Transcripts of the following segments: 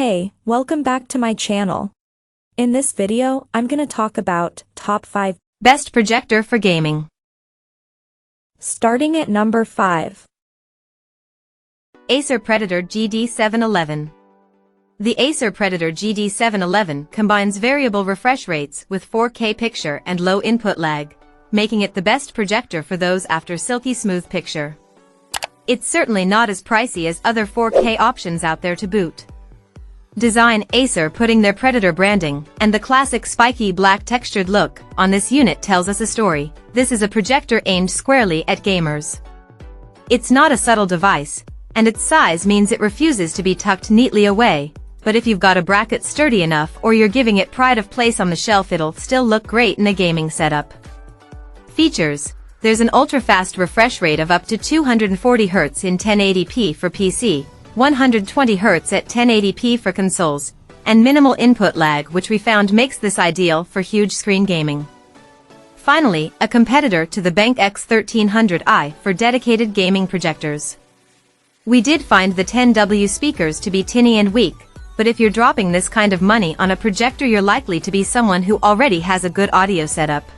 Hey, welcome back to my channel. In this video, I'm gonna talk about top 5 best projector for gaming. Starting at number 5. Acer Predator GD711. The Acer Predator GD711 combines variable refresh rates with 4K picture and low input lag, making it the best projector for those after silky smooth picture. It's certainly not as pricey as other 4K options out there to boot. Design: Acer putting their Predator branding and the classic spiky black textured look on this unit tells us a story. This is a projector aimed squarely at gamers. It's not a subtle device, and its size means it refuses to be tucked neatly away, but if you've got a bracket sturdy enough or you're giving it pride of place on the shelf, it'll still look great in a gaming setup. Features: there's an ultra-fast refresh rate of up to 240 Hz in 1080p for PC, 120 Hz at 1080p for consoles, and minimal input lag, which we found makes this ideal for huge screen gaming. Finally, a competitor to the BenQ X1300i for dedicated gaming projectors. We did find the 10W speakers to be tinny and weak, but if you're dropping this kind of money on a projector, you're likely to be someone who already has a good audio setup.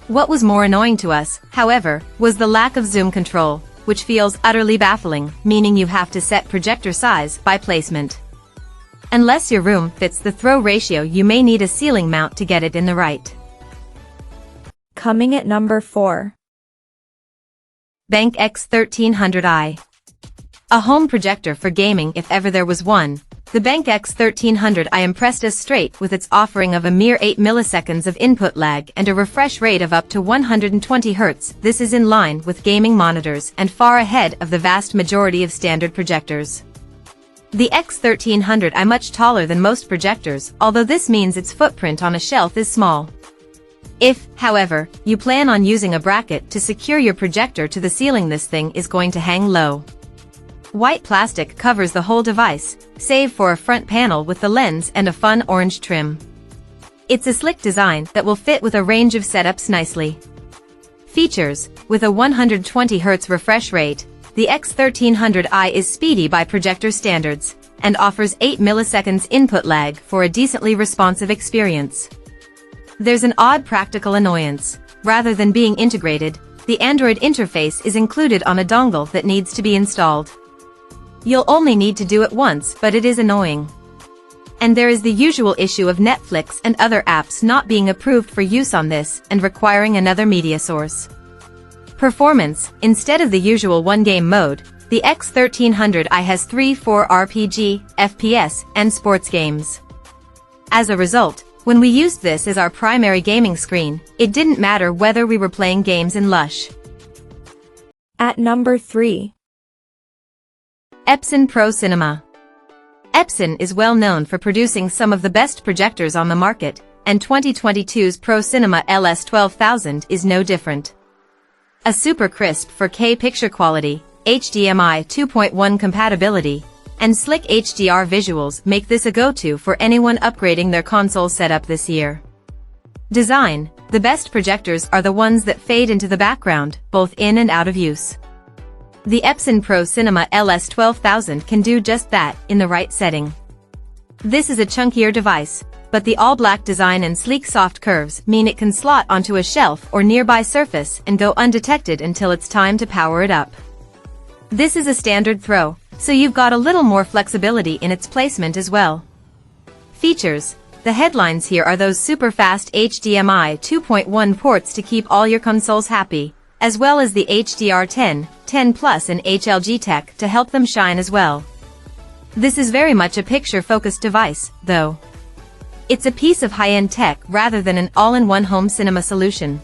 What was more annoying to us, however, was the lack of zoom control, which feels utterly baffling, meaning you have to set projector size by placement. Unless your room fits the throw ratio, you may need a ceiling mount to get it in the right. Coming at number 4. BenQ X1300i. A home projector for gaming if ever there was one. The BenQ X1300i impressed us straight with its offering of a mere 8 milliseconds of input lag and a refresh rate of up to 120 Hz. This is in line with gaming monitors and far ahead of the vast majority of standard projectors. The X1300i is much taller than most projectors, although this means its footprint on a shelf is small. If, however, you plan on using a bracket to secure your projector to the ceiling, this thing is going to hang low. White plastic covers the whole device, save for a front panel with the lens and a fun orange trim. It's a slick design that will fit with a range of setups nicely. Features: with a 120 Hz refresh rate, the X1300i is speedy by projector standards, and offers 8 milliseconds input lag for a decently responsive experience. There's an odd practical annoyance. Rather than being integrated, the Android interface is included on a dongle that needs to be installed. You'll only need to do it once, but it is annoying. And there is the usual issue of Netflix and other apps not being approved for use on this and requiring another media source. Performance: instead of the usual one-game mode, the X1300i has 3-4 RPG, FPS, and sports games. As a result, when we used this as our primary gaming screen, it didn't matter whether we were playing games in Lush. At number 3. Epson Pro Cinema. Epson is well known for producing some of the best projectors on the market, and 2022's Pro Cinema LS 12000 is no different. A super crisp 4K picture quality, HDMI 2.1 compatibility, and slick HDR visuals make this a go-to for anyone upgrading their console setup this year. Design: the best projectors are the ones that fade into the background, both in and out of use. The Epson Pro Cinema LS 12000 can do just that, in the right setting. This is a chunkier device, but the all-black design and sleek soft curves mean it can slot onto a shelf or nearby surface and go undetected until it's time to power it up. This is a standard throw, so you've got a little more flexibility in its placement as well. Features: the headlines here are those super-fast HDMI 2.1 ports to keep all your consoles happy, as well as the HDR10, 10 Plus and HLG tech to help them shine as well. This is very much a picture-focused device, though. It's a piece of high-end tech rather than an all-in-one home cinema solution.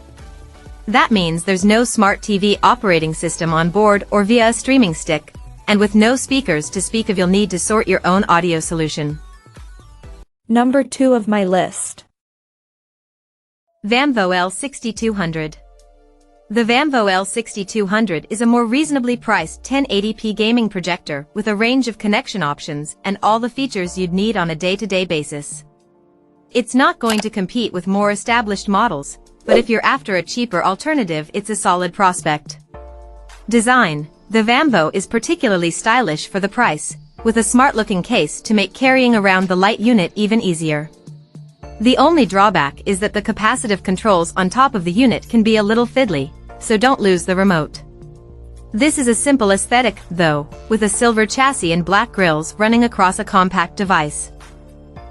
That means there's no smart TV operating system on board or via a streaming stick, and with no speakers to speak of, you'll need to sort your own audio solution. Number 2 of my list. Vamvo L6200. The Vamvo L6200 is a more reasonably priced 1080p gaming projector with a range of connection options and all the features you'd need on a day-to-day basis. It's not going to compete with more established models, but if you're after a cheaper alternative, it's a solid prospect. Design: the Vamvo is particularly stylish for the price, with a smart-looking case to make carrying around the light unit even easier. The only drawback is that the capacitive controls on top of the unit can be a little fiddly, so don't lose the remote. This is a simple aesthetic, though, with a silver chassis and black grills running across a compact device.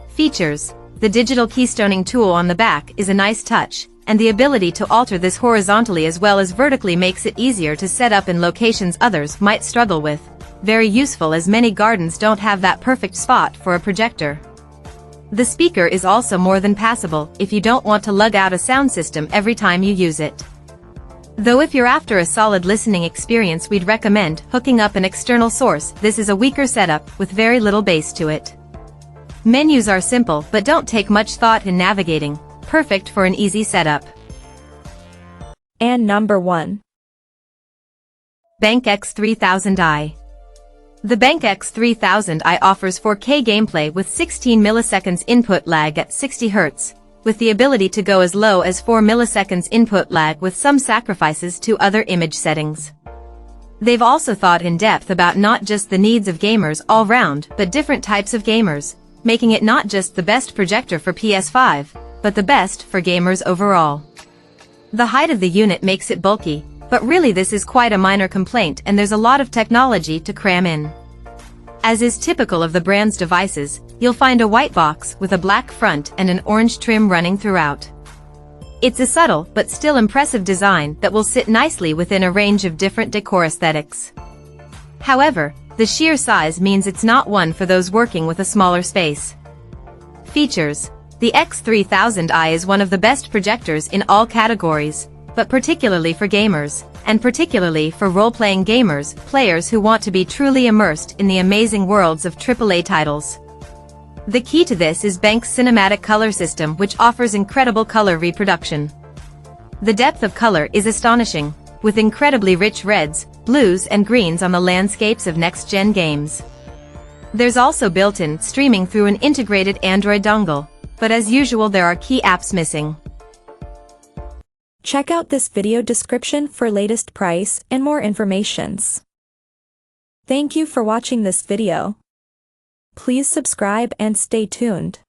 Features: the digital keystoning tool on the back is a nice touch, and the ability to alter this horizontally as well as vertically makes it easier to set up in locations others might struggle with. Very useful as many gardens don't have that perfect spot for a projector. The speaker is also more than passable if you don't want to lug out a sound system every time you use it. Though if you're after a solid listening experience, we'd recommend hooking up an external source. This is a weaker setup with very little bass to it. Menus are simple but don't take much thought in navigating, perfect for an easy setup. And number 1. BenQ X3000i. The BenQ X3000i offers 4K gameplay with 16 milliseconds input lag at 60 Hz, with the ability to go as low as 4 milliseconds input lag with some sacrifices to other image settings. They've also thought in depth about not just the needs of gamers all round but different types of gamers, making it not just the best projector for PS5, but the best for gamers overall. The height of the unit makes it bulky, but really this is quite a minor complaint and there's a lot of technology to cram in. As is typical of the brand's devices, you'll find a white box with a black front and an orange trim running throughout. It's a subtle but still impressive design that will sit nicely within a range of different decor aesthetics. However, the sheer size means it's not one for those working with a smaller space. Features: the X3000i is one of the best projectors in all categories, but particularly for gamers, and particularly for role-playing gamers, players who want to be truly immersed in the amazing worlds of AAA titles. The key to this is BenQ's cinematic color system, which offers incredible color reproduction. The depth of color is astonishing, with incredibly rich reds, blues and greens on the landscapes of next-gen games. There's also built-in streaming through an integrated Android dongle, but as usual there are key apps missing. Check out this video description for latest price and more informations. Thank you for watching this video. Please subscribe and stay tuned.